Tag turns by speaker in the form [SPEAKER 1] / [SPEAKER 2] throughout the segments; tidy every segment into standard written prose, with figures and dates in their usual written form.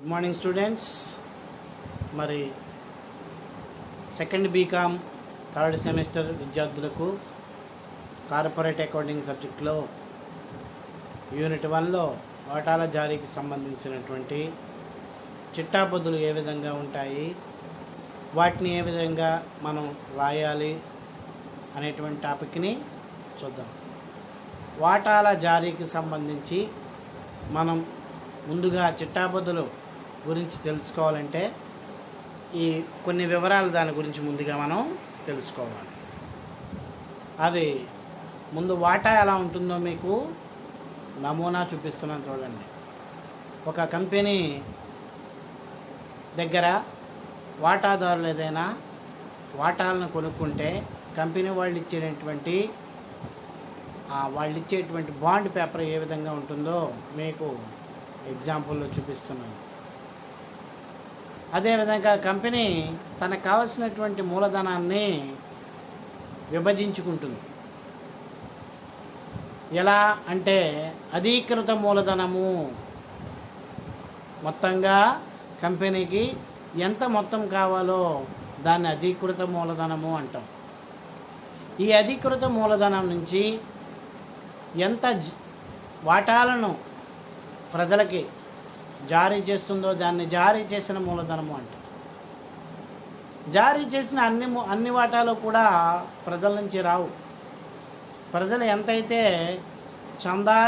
[SPEAKER 1] Good morning students. మరి second BCom third semester విద్యార్థులకు corporate accounting సబ్జెక్ట్లో యూనిట్ 1లో వాటాల జారీకి సంబంధించినటువంటి చిట్టాపద్దులు ఏ విధంగా ఉంటాయి, వాటిని ఏ విధంగా మనం రాయాలి అనేటువంటి టాపిక్ని చూద్దాం. వాటాల జారీకి సంబంధించి మనం ముందుగా చిట్టాపద్దులు గురించి తెలుసుకోవాలంటే ఈ కొన్ని వివరాలు దాని గురించి ముందుగా మనం తెలుసుకోవాలి. అవి ముందు వాటా ఎలా ఉంటుందో మీకు నమూనా చూపిస్తున్నాను చూడండి. ఒక కంపెనీ దగ్గర వాటాదారులు ఏదైనా వాటాలను కొనుక్కుంటే కంపెనీ వాళ్ళు ఇచ్చేటువంటి బాండ్ పేపర్ ఏ విధంగా ఉంటుందో మీకు ఎగ్జాంపుల్లో చూపిస్తున్నాను. అదేవిధంగా కంపెనీ తనకు కావలసినటువంటి మూలధనాన్ని విభజించుకుంటుంది. ఎలా అంటే అధీకృత మూలధనము, మొత్తంగా కంపెనీకి ఎంత మొత్తం కావాలో దాన్ని అధీకృత మూలధనము అంటాం. ఈ అధీకృత మూలధనం నుంచి ఎంత వాటాలను ప్రజలకి జారీ చేస్తుందో దాన్ని జారీ చేసిన మూలధనము అంటాం. జారీ చేసిన అన్ని వాటాలు కూడా ప్రజల నుంచి రావు. ప్రజలు ఎంతైతే చందా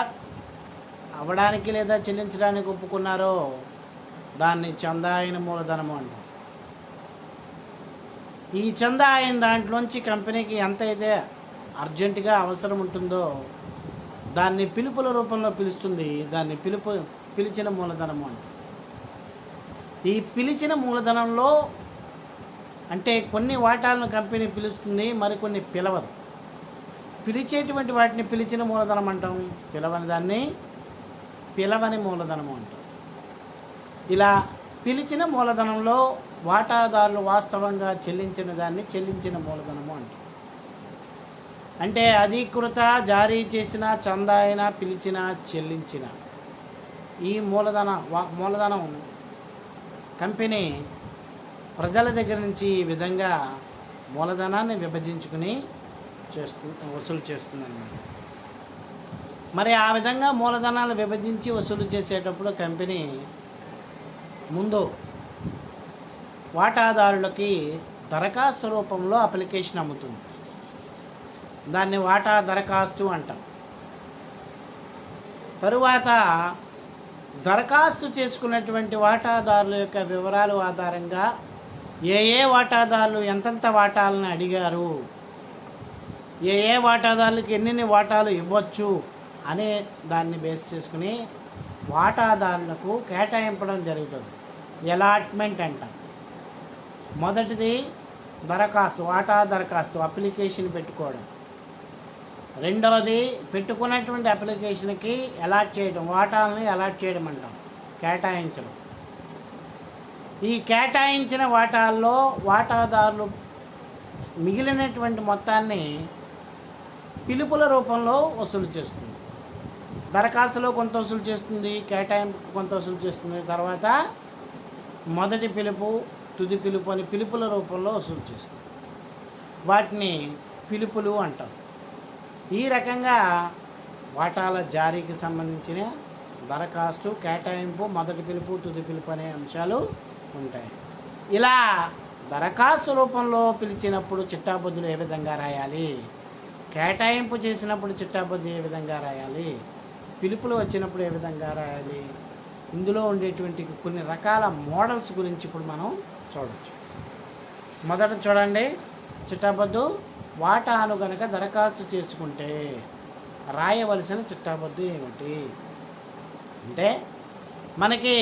[SPEAKER 1] అవ్వడానికి లేదా చెల్లించడానికి ఒప్పుకున్నారో దాన్ని చందా అయిన మూలధనము అంటాం. ఈ చందా అయిన దాంట్లోంచి కంపెనీకి ఎంతైతే అర్జెంటుగా అవసరం ఉంటుందో దాన్ని పిలుపుల రూపంలో పిలుస్తుంది. దాన్ని పిలిచిన మూలధనము అంట. ఈ పిలిచిన మూలధనంలో అంటే కొన్ని వాటాలను కంపెనీ పిలుస్తుంది, మరికొన్ని పిలవదు. పిలిచేటువంటి వాటిని పిలిచిన మూలధనం అంటాం, పిలవని దాన్ని పిలవని మూలధనము అంటాం. ఇలా పిలిచిన మూలధనంలో వాటాదారులు వాస్తవంగా చెల్లించిన దాన్ని చెల్లించిన మూలధనము అంటాం. అంటే అధీకృత, జారీ చేసిన, చందా అయినా, పిలిచిన, చెల్లించిన ఈ మూలధనం కంపెనీ ప్రజల దగ్గర నుంచి ఈ విధంగా మూలధనాన్ని విభజించుకుని వసూలు చేస్తుందన్నమాట. మరి ఆ విధంగా మూలధనాలు విభజించి వసూలు చేసేటప్పుడు కంపెనీ ముందు వాటాదారులకి దరఖాస్తు రూపంలో అప్లికేషన్ అమ్ముతుంది. దాన్ని వాటా దరఖాస్తు అంటాం. తరువాత దరఖాస్తు చేసుకున్నటువంటి వాటాదారుల యొక్క వివరాలు ఆధారంగా ఏ వాటాదారులు ఎంతెంత వాటాలను అడిగారు, ఏ వాటాదారులకు ఎన్ని వాటాలు ఇవ్వచ్చు అనే దాన్ని బేస్ చేసుకుని వాటాదారులకు కేటాయింపడం జరుగుతుంది. అలాట్మెంట్ అంటాం. మొదటిది దరఖాస్తు, వాటా దరఖాస్తు అప్లికేషన్ పెట్టుకోవడం. రెండవది పెట్టుకున్నటువంటి అప్లికేషన్కి అలాట్ చేయడం, వాటాలని అలాట్ చేయడం అంటాం, కేటాయించడం. ఈ కేటాయించిన వాటాల్లో వాటాదారులు మిగిలినటువంటి మొత్తాన్ని పిలుపుల రూపంలో వసూలు చేస్తుంది. దరఖాస్తులో కొంత వసూలు చేస్తుంది, కేటాయింపుకు కొంత వసూలు చేస్తుంది. తర్వాత మొదటి పిలుపు, తుది పిలుపు అని పిలుపుల రూపంలో వసూలు చేస్తుంది. వాటిని పిలుపులు అంటాం. ఈ రకంగా వాటాల జారీకి సంబంధించిన దరఖాస్తు, కేటాయింపు, మొదటి పిలుపు, తుది పిలుపు అనే అంశాలు ఉంటాయి. ఇలా దరఖాస్తు రూపంలో పిలిచినప్పుడు చిట్టాపద్దులు ఏ విధంగా రాయాలి, కేటాయింపు చేసినప్పుడు చిట్టాపద్దు ఏ విధంగా రాయాలి, పిలుపులు వచ్చినప్పుడు ఏ విధంగా రాయాలి, ఇందులో ఉండేటువంటి కొన్ని రకాల మోడల్స్ గురించి ఇప్పుడు మనం చూడవచ్చు. మొదట చూడండి, చిట్టాపద్దు వాటాను కనుక దరఖాస్తు చేసుకుంటే రాయవలసిన చిట్టాపద్దు ఏమిటి అంటే, మనకి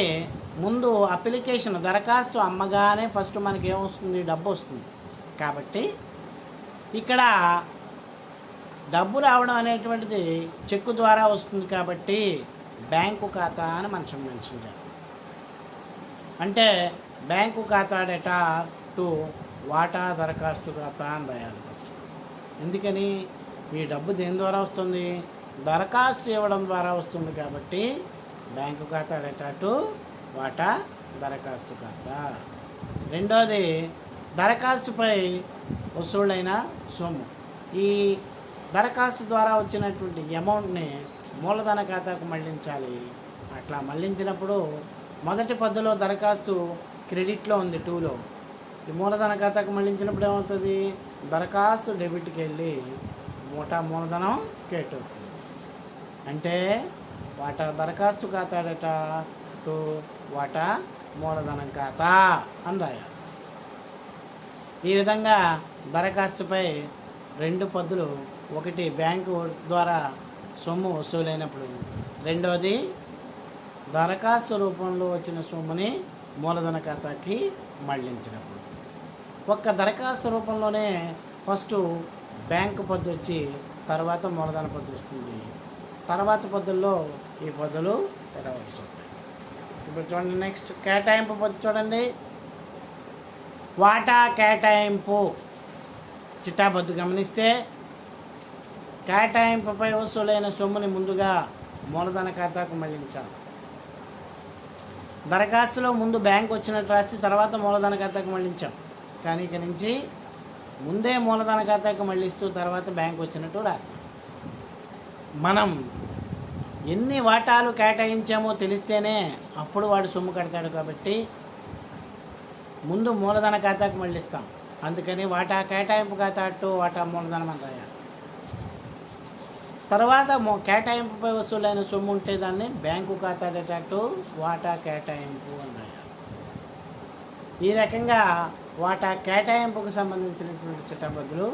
[SPEAKER 1] ముందు అప్లికేషన్ దరఖాస్తు అమ్మగానే ఫస్ట్ మనకి ఏమొస్తుంది, డబ్బు వస్తుంది. కాబట్టి ఇక్కడ డబ్బు రావడం అనేటువంటిది చెక్కు ద్వారా వస్తుంది. కాబట్టి బ్యాంకు ఖాతా అని మనం మెన్షన్ చేస్తాం. అంటే బ్యాంకు ఖాతా డేటా టు వాటా దరఖాస్తు ఖాతా అని రాయాలి ఫస్ట్. ఎందుకని ఈ డబ్బు దేని ద్వారా వస్తుంది, దరఖాస్తు ఇవ్వడం ద్వారా వస్తుంది. కాబట్టి బ్యాంకు ఖాతా డేటా టు వాటా దరఖాస్తు ఖాతా. రెండోది దరఖాస్తుపై వసూలైన సొమ్ము. ఈ దరఖాస్తు ద్వారా వచ్చినటువంటి అమౌంట్ని మూలధన ఖాతాకు మళ్లించాలి. అట్లా మళ్లించినప్పుడు మొదటి పద్దులో దరఖాస్తు క్రెడిట్లో ఉంది 2లో. ఈ మూలధన ఖాతాకు మళ్లించినప్పుడు ఏమవుతుంది? దరఖాస్తు డెబిట్కి వెళ్ళి మూలధనం క్రెడిట్ అవుతుంది. అంటే వాటా దరఖాస్తు ఖాతా డేటా టు వాటా మూలధనం ఖాతా అని రాయాలి. ఈ విధంగా దరఖాస్తుపై 2 పద్దులు, ఒకటి బ్యాంకు ద్వారా సొమ్ము వసూలైనప్పుడు, రెండవది దరఖాస్తు రూపంలో వచ్చిన సొమ్ముని మూలధన ఖాతాకి మళ్లించినప్పుడు. ఒక్క దరఖాస్తు రూపంలోనే ఫస్ట్ బ్యాంకు పద్దు వచ్చి తర్వాత మూలధన పద్దు వస్తుంది. తర్వాత పద్దుల్లో ఈ పద్దులు తెరవలసి ఉంటాయి. ఇప్పుడు చూడండి, నెక్స్ట్ కేటాయింపు పద్దు చూడండి. వాటా కేటాయింపు చిట్టాబద్దు గమనిస్తే కేటాయింపుపై వసూలైన సొమ్ముని ముందుగా మూలధన ఖాతాకు మళ్లించాలి. దరఖాస్తులో ముందు బ్యాంకు వచ్చినట్టు రాసి తర్వాత మూలధన ఖాతాకు మళ్లించాం. కానీ ఇక నుంచి ముందే మూలధన ఖాతాకు మళ్లిస్తూ తర్వాత బ్యాంకు వచ్చినట్టు రాస్తాం. మనం ఎన్ని వాటాలు కేటాయించామో తెలిస్తేనే అప్పుడు వాడు సొమ్ము కడతాడు. కాబట్టి ముందు మూలధన ఖాతాకు మళ్లిస్తాం. అందుకని వాటా కేటాయింపు ఖాతా టు వాటా మూలధనం అని రాయాలి. తర్వాత కేటాయింపుపై వసూలైన సొమ్ము ఉంటే దాన్ని బ్యాంకు ఖాతా డేటా టు వాటా కేటాయింపు అని రాయాలి. ఈ రకంగా వాటా కేటాయింపుకు సంబంధించినటువంటి చిట్టబద్దులు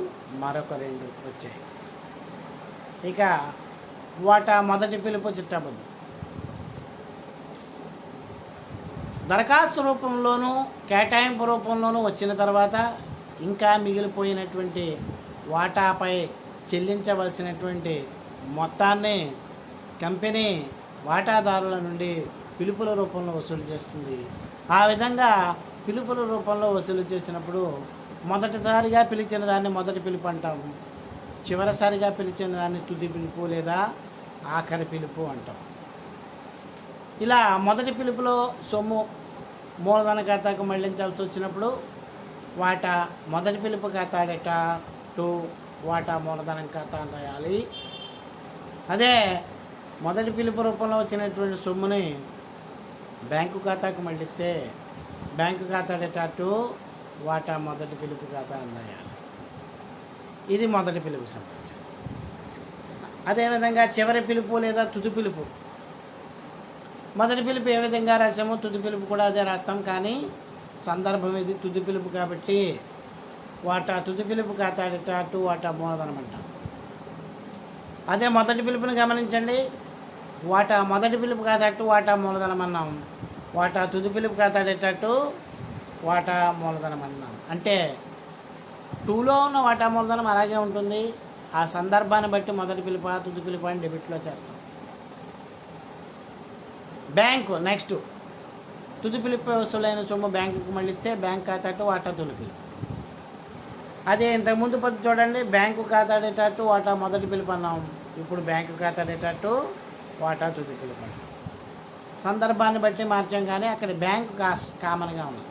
[SPEAKER 1] మరొక 2 వచ్చాయి. ఇక వాటా మొదటి పిలుపు చిట్టబద్దు దరఖాస్తు రూపంలోనూ కేటాయింపు రూపంలోనూ వచ్చిన తర్వాత ఇంకా మిగిలిపోయినటువంటి వాటాపై చెల్లించవలసినటువంటి మొత్తాన్ని కంపెనీ వాటాదారుల నుండి పిలుపుల రూపంలో వసూలు చేస్తుంది. ఆ విధంగా పిలుపుల రూపంలో వసూలు చేసినప్పుడు మొదటిసారిగా పిలిచిన దాన్ని మొదటి పిలుపు అంటాము, చివరిసారిగా పిలిచిన దాన్ని తుది పిలుపు లేదా ఆఖరి పిలుపు అంటాం. ఇలా మొదటి పిలుపులో సొమ్ము మూలధన ఖాతాకు మళ్లించాల్సి వచ్చినప్పుడు వాటా మొదటి పిలుపు ఖాతా డేటా టు వాటా మూలధనం ఖాతా అని రాయాలి. అదే మొదటి పిలుపు రూపంలో వచ్చినటువంటి సొమ్ముని బ్యాంకు ఖాతాకు మళ్లిస్తే బ్యాంకు ఖాతా డేటా టు వాటా మొదటి పిలుపు ఖాతా అని రాయాలి. ఇది మొదటి పిలుపు సంబంధించి. అదేవిధంగా చివరి పిలుపు లేదా తుది పిలుపు. మొదటి పిలుపు ఏ విధంగా రాసామో తుది పిలుపు కూడా అదే రాస్తాం. కానీ సందర్భం ఇది తుది పిలుపు కాబట్టి వాటా తుది పిలుపు ఖాతా డేటా టు వాటా మూలధనం అంటాం. అదే మొదటి పిలుపుని గమనించండి. వాటా మొదటి పిలుపు ఖాతా టు వాటా మూలధనం అన్నాం. వాటా తుది పిలుపు ఖాతా డేటా టు వాటా మూలధనం అన్నాం. అంటే 2లో ఉన్న వాటా మూలధనం అలాగే ఉంటుంది. ఆ సందర్భాన్ని బట్టి మొదటి పిలుపు తుది పిలుపు అని డెబిట్లో చేస్తాం. బ్యాంకు నెక్స్ట్ తుది పిలుపు వసూలైన సొమ్ము బ్యాంకుకు మళ్ళిస్తే బ్యాంక్ ఖాతా టు వాటా తుది పిలుపు. అదే ఇంతకుముందు పద్ధతి చూడండి, బ్యాంకు ఖాతా డేటా టు వాటా మొదటి పిలుపు అన్నాం. ఇప్పుడు బ్యాంకు ఖాతా డేటా టు వాటా తుది పిలుపు అన్నాం. సందర్భాన్ని బట్టి మార్చాం కానీ అక్కడ బ్యాంకు కామన్గా ఉంది.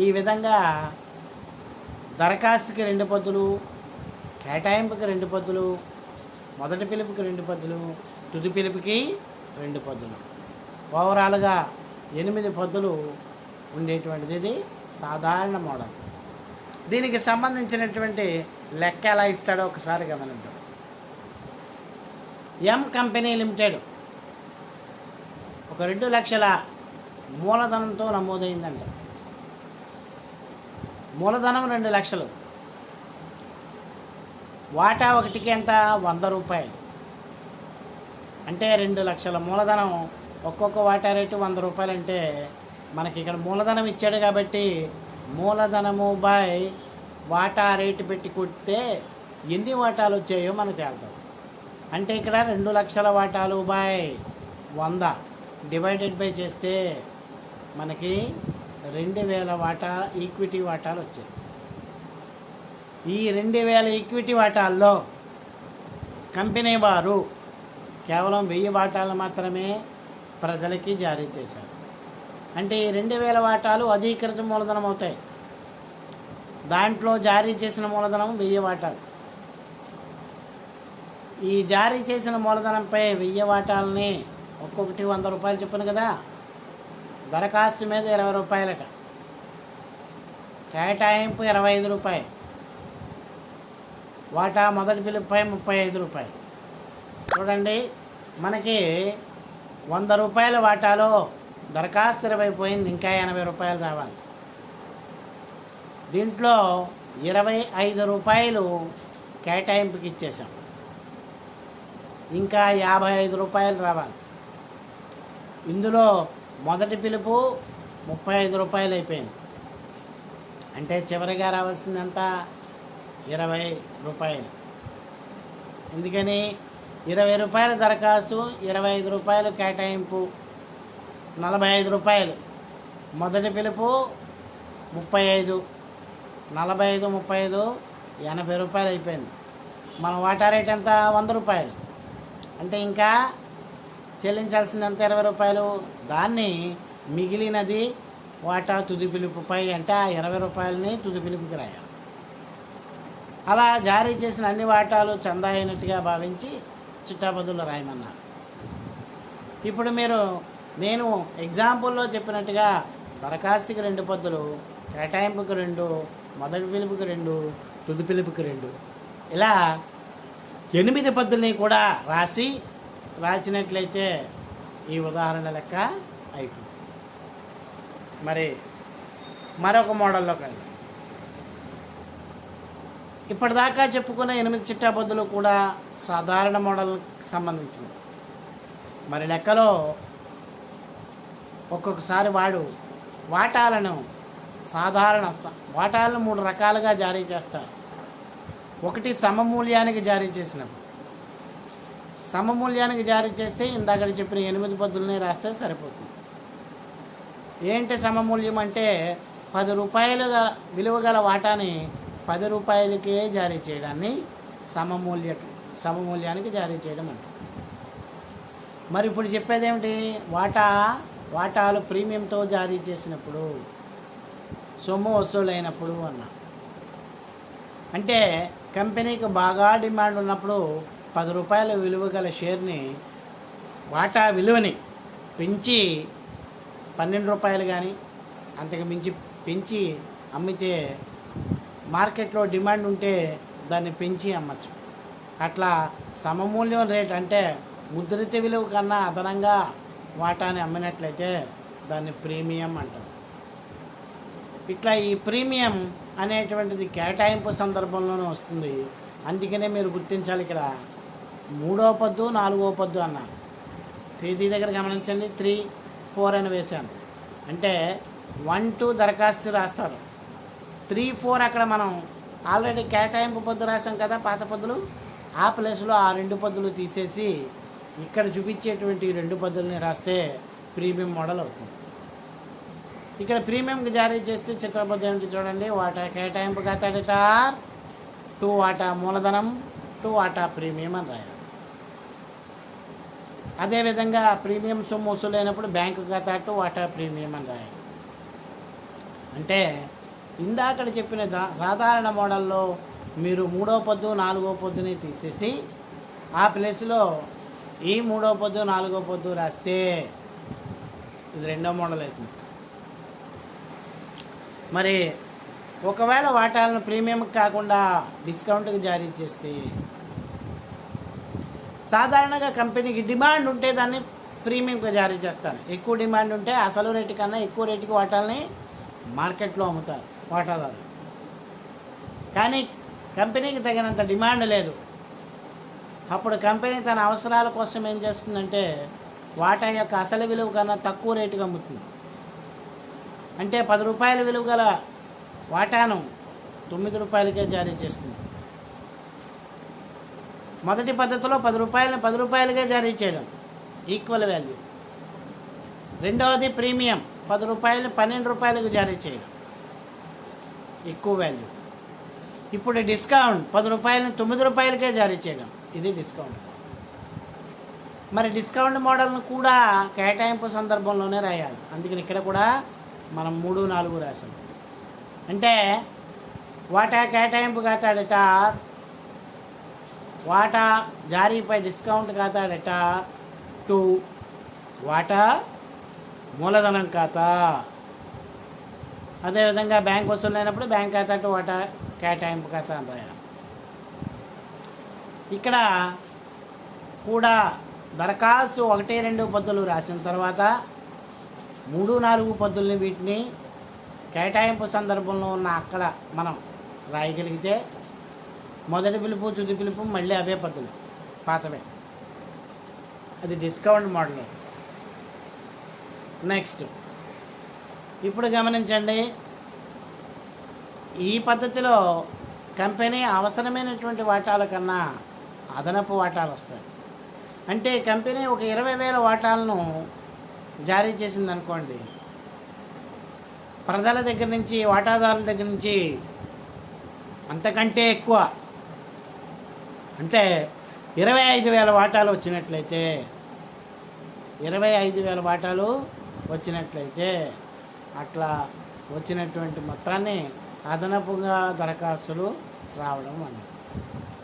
[SPEAKER 1] ఈ విధంగా దరఖాస్తుకి 2 పద్దులు, కేటాయింపుకి 2 పద్దులు, మొదటి పిలుపుకి 2 పద్దులు, తుది పిలుపుకి 2 పద్దులు, ఓవరాల్గా 8 పద్దులు ఉండేటువంటిది ఇది సాధారణ మోడల్. దీనికి సంబంధించినటువంటి లెక్క ఎలా ఇస్తాడో ఒకసారి గమనిద్దాం. ఎం కంపెనీ లిమిటెడ్ ఒక 2 లక్షల మూలధనంతో నమోదైందంట. మూలధనం 2 లక్షలు, వాటా ఒకటికి ఎంత 100 రూపాయలు. అంటే 2 లక్షల మూలధనం, ఒక్కొక్క వాటా రేటు 100 రూపాయలు. అంటే మనకి ఇక్కడ మూలధనం ఇచ్చాడు కాబట్టి మూలధనము బై వాటా రేటు పెట్టి కొడితే ఎన్ని వాటాలు వచ్చాయో మనకు తేలుతాం. అంటే ఇక్కడ 2 లక్షల వాటాలు బై 100 డివైడెడ్ బై చేస్తే మనకి 2000 వాటా ఈక్విటీ వాటాలు వచ్చాయి. ఈ 2000 ఈక్విటీ వాటాల్లో కంపెనీ వారు కేవలం 1000 వాటాలు మాత్రమే ప్రజలకి జారీ చేశారు. అంటే ఈ 2000 వాటాలు అధీకృత మూలధనం అవుతాయి. దాంట్లో జారీ చేసిన మూలధనం 1000 వాటాలు. ఈ జారీ చేసిన మూలధనంపై 1000 వాటాలని ఒక్కొక్కటి 100 రూపాయలు చెప్పాను కదా, దరఖాస్తు మీద 20 రూపాయలట, కేటాయింపు 25 రూపాయలు, వాటా మొదటి పిలుపుపై 35 రూపాయలు. చూడండి, మనకి 100 రూపాయల వాటాలో దరఖాస్తు 20 పోయింది, ఇంకా 80 రూపాయలు రావాలి. దీంట్లో 25 రూపాయలు కేటాయింపుకి ఇచ్చేసాం, ఇంకా 55 రూపాయలు రావాలి. ఇందులో మొదటి పిలుపు 35 రూపాయలు అయిపోయింది. అంటే చివరిగా రావాల్సిందంత 20 రూపాయలు. ఎందుకని 20 రూపాయల దరఖాస్తు, 25 రూపాయలు కేటాయింపు, 45 రూపాయలు. మొదటి పిలుపు 35, 45, 35, 80 రూపాయలు అయిపోయింది. మన వాటా రేట్ ఎంత? 100 రూపాయలు. అంటే ఇంకా చెల్లించాల్సిందంత 20 రూపాయలు. దాన్ని మిగిలినది వాటా తుది పిలుపుపై, అంటే ఆ 20 రూపాయలని తుది పిలుపుకి రాయాలి. అలా జారీ చేసిన అన్ని వాటాలు చందా అయినట్టుగా భావించి చిట్టాపద్దులు రాయమన్నారు. ఇప్పుడు నేను ఎగ్జాంపుల్లో చెప్పినట్టుగా దరఖాస్తుకి 2 పద్దులు, కేటాయింపుకి 2, మొదటి పిలుపుకి 2, తుది పిలుపుకి 2, ఇలా 8 పద్దుల్ని కూడా రాసినట్లయితే ఈ ఉదాహరణ లెక్క అయిపోయింది. మరి మరొక మోడల్లో కండి, ఇప్పటిదాకా చెప్పుకున్న 8 చిట్టాపద్దులు కూడా సాధారణ మోడల్కి సంబంధించినవి. మరి లెక్కలో ఒక్కొక్కసారి వాటాలను 3 రకాలుగా జారీ చేస్తారు. ఒకటి సమమూల్యానికి జారీ చేసినప్పుడు. సమమూల్యానికి జారీ చేస్తే ఇందాక చెప్పిన 8 పద్దులనే రాస్తే సరిపోతుంది. ఏంటి సమమూల్యం అంటే 10 రూపాయలు విలువ గల వాటాని 10 రూపాయలకే జారీ చేయడాన్ని సమమూల్యానికి జారీ చేయడం అంటే. మరి ఇప్పుడు చెప్పేది ఏమిటి? వాటాలు ప్రీమియంతో జారీ చేసినప్పుడు, సొమ్ము వసూలైనప్పుడు అన్నా. అంటే కంపెనీకి బాగా డిమాండ్ ఉన్నప్పుడు 10 రూపాయల విలువ గల షేర్ని వాటా విలువని పెంచి 12 రూపాయలు కానీ అంతకు మించి పెంచి అమ్మితే మార్కెట్లో డిమాండ్ ఉంటే దాన్ని పెంచి అమ్మచ్చు. అట్లా సమమూల్యం రేట్ అంటే ముద్రిత విలువ కన్నా అదనంగా వాటాని అమ్మినట్లయితే దాన్ని ప్రీమియం అంటారు. ఇట్లా ఈ ప్రీమియం అనేటువంటిది కేటాయింపు సందర్భంలోనే వస్తుంది. అందుకనే మీరు గుర్తించాలి, ఇక్కడ 3వ పద్దు 4వ పద్దు అన్నారు. తేదీ దగ్గర గమనించండి, 3, 4 అని వేశాను. అంటే 1, 2 దరఖాస్తు రాస్తారు, 3, 4 అక్కడ మనం ఆల్రెడీ కేటాయింపు పద్దు రాసాం కదా పాత పద్దులు, ఆ ప్లేస్లో ఆ 2 పద్దులు తీసేసి ఇక్కడ చూపించేటువంటి 2 పద్దుల్ని రాస్తే ప్రీమియం మోడల్ అవుతుంది. ఇక్కడ ప్రీమియంకి జారీ చేస్తే చిత్రపద్దు ఏమిటి చూడండి, వాటా కేటాయింపు ఖాతాడిటార్ 2 వాటా మూలధనం 2 వాటా ప్రీమియం అని రాయాలి. అదేవిధంగా ప్రీమియం సొమ్ము వసూలైనప్పుడు బ్యాంకు ఖాతా 2 వాటా ప్రీమియం అని రాయాలి. అంటే ఇందాక చెప్పిన సాధారణ మోడల్లో మీరు 3వ పద్దు 4వ పద్దుని తీసేసి ఆ ప్లేస్లో ఈ 3వ పద్దు 4వ పద్దు రాస్తే ఇది 2వ మోడల్ అవుతుంది. మరి ఒకవేళ వాటాలను ప్రీమియంకి కాకుండా డిస్కౌంట్కి జారీ చేస్తే, సాధారణంగా కంపెనీకి డిమాండ్ ఉంటే దాన్ని ప్రీమియంకి జారీ చేస్తారు. ఎక్కువ డిమాండ్ ఉంటే అసలు రేటు కన్నా ఎక్కువ రేటుకి వాటాలని మార్కెట్లో అమ్ముతారు వాటాదారులు. కానీ కంపెనీకి తగినంత డిమాండ్ లేదు. అప్పుడు కంపెనీ తన అవసరాల కోసం ఏం చేస్తుందంటే వాటా యొక్క అసలు విలువ కన్నా తక్కువ రేటుకి అమ్ముతుంది. అంటే 10 రూపాయల విలువ గల వాటాను 9 రూపాయలకే జారీ చేస్తుంది. మొదటి పద్ధతిలో 10 రూపాయలని 10 రూపాయలకే జారీ చేయడం, ఈక్వల్ వాల్యూ. రెండవది ప్రీమియం, 10 రూపాయలని 12 రూపాయలకు జారీ చేయడం, ఎక్కువ వాల్యూ. ఇప్పుడు డిస్కౌంట్ 10 రూపాయలని 9 రూపాయలకే జారీ చేయడం, ఇది డిస్కౌంట్. మరి డిస్కౌంట్ మోడల్ను కూడా కేటాయింపు సందర్భంలోనే రాయాలి. అందుకని ఇక్కడ కూడా మనం 3, 4 రాసాం. అంటే వాటా కేటాయింపు ఖాతా డెటార్, వాటా జారీపై డిస్కౌంట్ ఖాతా డెటార్, 2 వాటా మూలధనం ఖాతా. అదేవిధంగా బ్యాంక్ వసూలైనప్పుడు బ్యాంక్ ఖాతా టు వాటా కేటాయింపు ఖాతా అని రాయాలి. ఇక్కడ కూడా దరఖాస్తు 1, 2 పద్దులు రాసిన తర్వాత 3, 4 పద్దుల్ని వీటిని కేటాయింపు సందర్భంలో ఉన్న అక్కడ మనం రాయగలిగితే మొదటి పిలుపు తుది పిలుపు మళ్ళీ అవే పద్దులు పాతవే. అది డిస్కౌంట్ మోడల్. నెక్స్ట్ ఇప్పుడు గమనించండి, ఈ పద్ధతిలో కంపెనీ అవసరమైనటువంటి వాటాల కన్నా అదనపు వాటాలు వస్తాయి. అంటే కంపెనీ ఒక 20,000 వాటాలను జారీ చేసిందనుకోండి, ప్రజల దగ్గర నుంచి వాటాదారుల దగ్గర నుంచి అంతకంటే ఎక్కువ అంటే 25,000 వాటాలు వచ్చినట్లయితే 25,000 వాటాలు వచ్చినట్లయితే అట్లా వచ్చినటువంటి మొత్తాన్ని అదనపుగా దరఖాస్తులు రావడం అంటారు.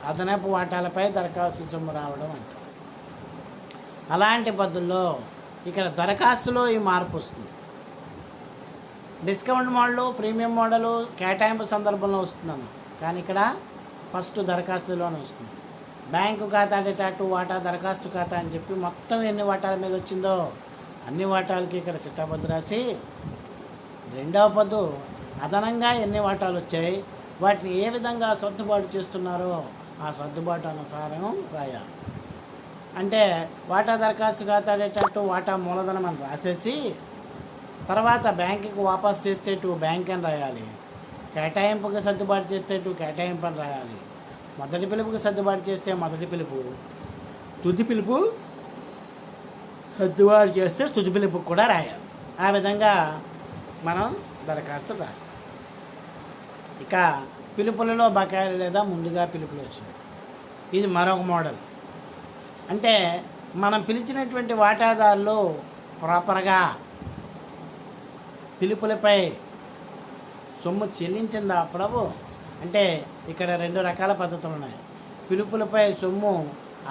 [SPEAKER 1] అదనపు వాటాలపై దరఖాస్తు సొమ్ము రావడం అంటారు. అలాంటి పద్ధతుల్లో ఇక్కడ దరఖాస్తులో ఈ మార్పు వస్తుంది. డిస్కౌంట్ మోడలు, ప్రీమియం మోడలు కేటాయింపు సందర్భంలో వస్తుందన్న, కానీ ఇక్కడ ఫస్ట్ దరఖాస్తులోనే వస్తుంది. బ్యాంకు ఖాతా డేటా టు వాటా దరఖాస్తు ఖాతా అని చెప్పి మొత్తం ఎన్ని వాటాల మీద వచ్చిందో అన్ని వాటాలకి ఇక్కడ చిట్టాపద్దు రాసి, రెండవ పద్దు అదనంగా ఎన్ని వాటాలు వచ్చాయి, వాటిని ఏ విధంగా సర్దుబాటు చేస్తున్నారో ఆ సర్దుబాటు అనుసారం రాయాలి. అంటే వాటా దరఖాస్తు ఖాతా డేటా టు వాటా మూలధనం అని రాసేసి తర్వాత బ్యాంకుకి వాపస్ చేస్తే టు బ్యాంక్ అని రాయాలి. కేటాయింపుకి సర్దుబాటు చేస్తే టు కేటాయింపు అని రాయాలి. మొదటి పిలుపుకి సర్దుబాటు చేస్తే మొదటి పిలుపు, తుది పిలుపు సర్దుబాటు చేస్తే తుది పిలుపుకి కూడా రాయాలి. ఆ విధంగా మనం దరఖాస్తు రాస్తాం. ఇక పిలుపులలో బకాయిలు లేదా ముందుగా పిలుపులు వచ్చినాయి. ఇది మరొక మోడల్. అంటే మనం పిలిచినటువంటి వాటాదారులు ప్రాపర్గా పిలుపులపై సొమ్ము చెల్లించిందా ప్రభు అంటే ఇక్కడ 2 రకాల పద్ధతులు ఉన్నాయి. పిలుపులపై సొమ్ము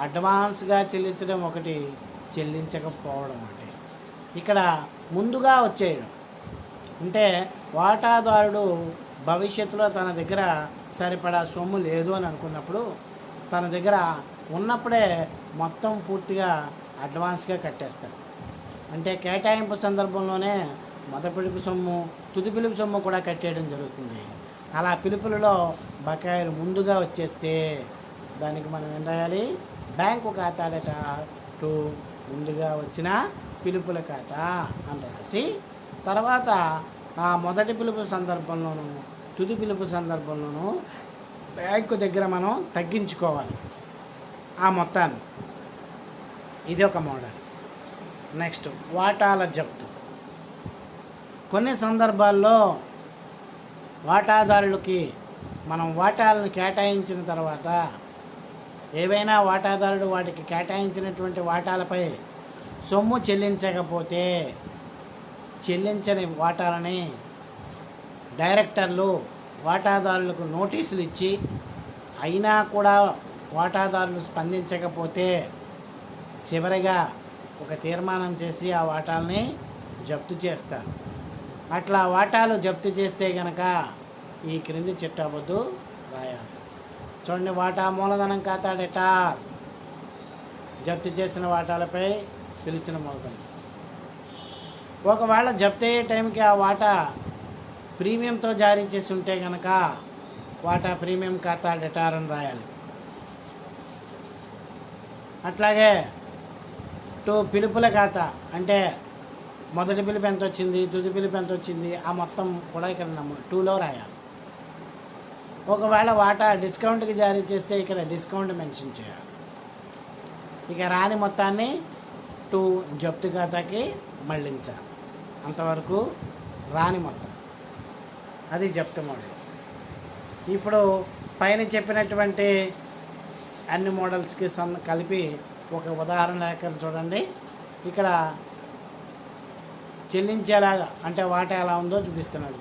[SPEAKER 1] అడ్వాన్స్గా చెల్లించడం ఒకటి, చెల్లించకపోవడం ఒకటి. ఇక్కడ ముందుగా వచ్చేయడం అంటే వాటాదారుడు భవిష్యత్తులో తన దగ్గర సరిపడా సొమ్ము లేదు అని అనుకున్నప్పుడు తన దగ్గర ఉన్నప్పుడే మొత్తం పూర్తిగా అడ్వాన్స్గా కట్టేస్తాడు. అంటే కేటాయింపు సందర్భంలోనే మొదటి పిలుపు సొమ్ము, తుది పిలుపు సొమ్ము కూడా కట్టేయడం జరుగుతుంది. అలా పిలుపులలో బకాయిలు ముందుగా వచ్చేస్తే దానికి మనం ఏం రాయాలి? బ్యాంకు ఖాతా డేటా టు ముందుగా వచ్చిన పిలుపుల ఖాతా అని రాసి తర్వాత ఆ మొదటి పిలుపు సందర్భంలోనూ తుది పిలుపు సందర్భంలోనూ బ్యాంకు దగ్గర మనం తగ్గించుకోవాలి ఆ మొత్తాన్ని. ఇది ఒక మోడల్. నెక్స్ట్ వాటాల జప్తు. కొన్ని సందర్భాల్లో వాటాదారులకి మనం వాటాలను కేటాయించిన తర్వాత ఏవైనా వాటాదారుడు వాటికి కేటాయించినటువంటి వాటాలపై సొమ్ము చెల్లించకపోతే చెల్లించని వాటాలని డైరెక్టర్లు వాటాదారులకు నోటీసులు ఇచ్చి అయినా కూడా వాటాదారులు స్పందించకపోతే చివరిగా ఒక తీర్మానం చేసి ఆ వాటాలని జప్తు చేస్తారు. అట్లా వాటాలు జప్తు చేస్తే కనుక ఈ క్రింది చిట్టాబద్దు రాయాలి. చూడండి, వాటా మూలధనం ఖాతా డేటా జప్తు చేసిన వాటాలపై పిలిచిన మూలధనం. ఒకవేళ జప్తు అయ్యే టైంకి ఆ వాటా ప్రీమియంతో జారీ చేసి ఉంటే కనుక వాటా ప్రీమియం ఖాతా డేటార్ అని రాయాలి. అట్లాగే టు పిలుపుల ఖాతా అంటే మొదటి పిలుపు ఎంత వచ్చింది, తుది పిలుపు ఎంత వచ్చింది, ఆ మొత్తం కూడా ఇక్కడ 2లో రాయాలి. ఒకవేళ వాటా డిస్కౌంట్కి జారీ చేస్తే ఇక్కడ డిస్కౌంట్ మెన్షన్ చేయాలి. ఇక రాని మొత్తాన్ని టు జప్తు ఖాతాకి మళ్ళించాలి. అంతవరకు రాని మొత్తం, అది జప్తు మోడల్. ఇప్పుడు పైన చెప్పినటువంటి అన్ని మోడల్స్కి కలిపి ఒక ఉదాహరణ లెక్క చూడండి. ఇక్కడ చెల్లించేలాగా అంటే వాటా ఎలా ఉందో చూపిస్తున్నాడు.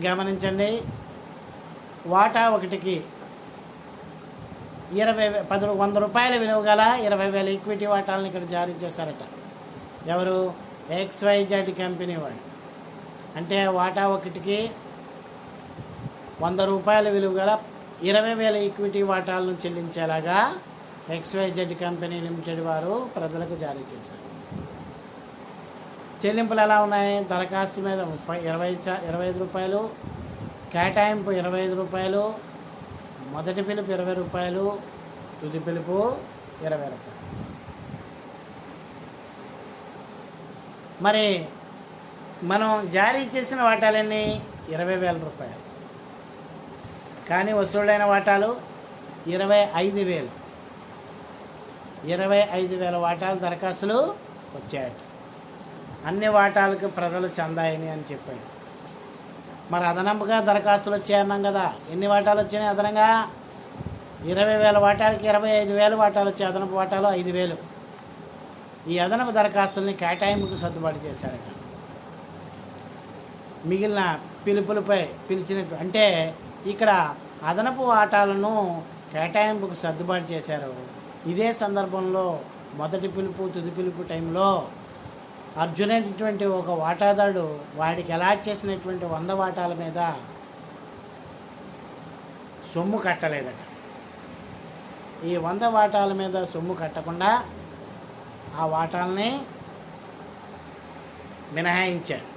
[SPEAKER 1] గమనించండి. వాటా ఒకటికి 100 రూపాయల విలువ గల 20,000 ఈక్విటీ వాటాలను ఇక్కడ జారీ చేశారట. ఎవరు? XYZ కంపెనీ వాళ్ళు. అంటే వాటా ఒకటికి 100 రూపాయల విలువ గల 20,000 ఈక్విటీ వాటాలను చెల్లించేలాగా XYZ కంపెనీ లిమిటెడ్ వారు ప్రజలకు జారీ చేశారు. చెల్లింపులు ఎలా ఉన్నాయి? దరఖాస్తు మీద 25 రూపాయలు, కేటాయింపు 25 రూపాయలు, మొదటి పిలుపు 20 రూపాయలు, తుది పిలుపు 20 రూపాయలు. మరి మనం జారీ చేసిన వాటాలన్నీ 20,000 రూపాయలు, కానీ వసూలైన వాటాలు 25,000. 25,000 వాటాలు దరఖాస్తులు వచ్చాయట. అన్ని వాటాలకు ప్రజలు చందాయని అని చెప్పాడు. మరి అదనంగా దరఖాస్తులు వచ్చాయన్నాం కదా. ఎన్ని వాటాలు వచ్చినాయి అదనంగా? 20,000 వాటాలకి 25,000 వాటాలు వచ్చాయి. అదనపు వాటాలు 5,000. ఈ అదనపు దరఖాస్తుల్ని కేటాయింపుకు సర్దుబాటు చేశారట. మిగిలిన పిలుపులపై పిలిచినట్టు అంటే ఇక్కడ అదనపు వాటాలను కేటాయింపుకు సర్దుబాటు చేశారు. ఇదే సందర్భంలో మొదటి పిలుపు తుది పిలుపు టైంలో అర్జున్ అనేటువంటి ఒక వాటాదారుడు వాడికి అలాట్ చేసినటువంటి 100 వాటాల మీద సొమ్ము కట్టలేదట. ఈ 100 వాటాల మీద సొమ్ము కట్టకుండా ఆ వాటాలని మినహాయించారు.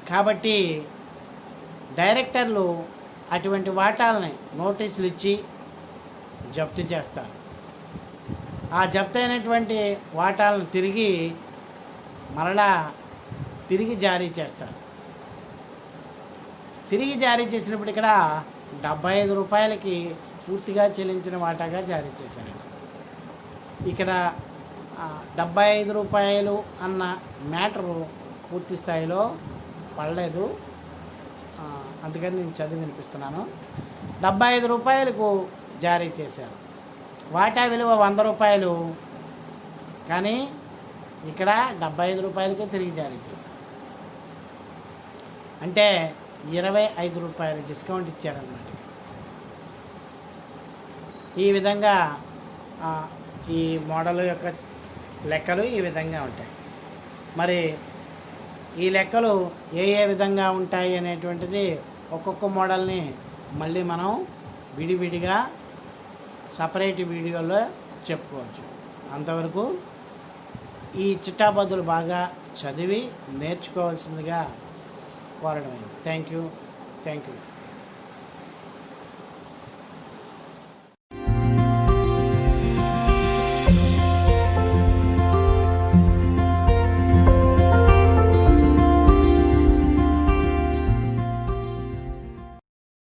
[SPEAKER 1] కాబట్టి డైరెక్టర్లు అటువంటి వాటాలని నోటీసులు ఇచ్చి జప్తు చేస్తారు. ఆ జప్తు అయినటువంటి వాటాలను తిరిగి జారీ చేస్తారు. తిరిగి జారీ చేసినప్పుడు ఇక్కడ 75 రూపాయలకి పూర్తిగా చెల్లించిన వాటాగా జారీ చేశారండి. ఇక్కడ 75 రూపాయలు అన్న మ్యాటరు పూర్తి స్థాయిలో పడలేదు, అందుకని నేను చదివి వినిపిస్తున్నాను. 75 రూపాయలకు జారీ చేశారు. వాటా విలువ 100 రూపాయలు, కానీ ఇక్కడ 75 రూపాయలకే తిరిగి జారీ చేశారు. అంటే 25 రూపాయలు డిస్కౌంట్ ఇచ్చారన్నమాట. ఈ విధంగా ఈ మోడల్ యొక్క లెక్కలు ఈ విధంగా ఉంటాయి. మరి ఈ లెక్కలు ఏ విధంగా ఉంటాయి అనేటువంటిది ఒక్కొక్క మోడల్ని మళ్ళీ మనం విడివిడిగా సపరేట్ వీడియోలో చెప్పుకోవచ్చు. అంతవరకు ఈ చిట్టాబద్దులు బాగా చదివి నేర్చుకోవాల్సిందిగా కోరడం. Thank you.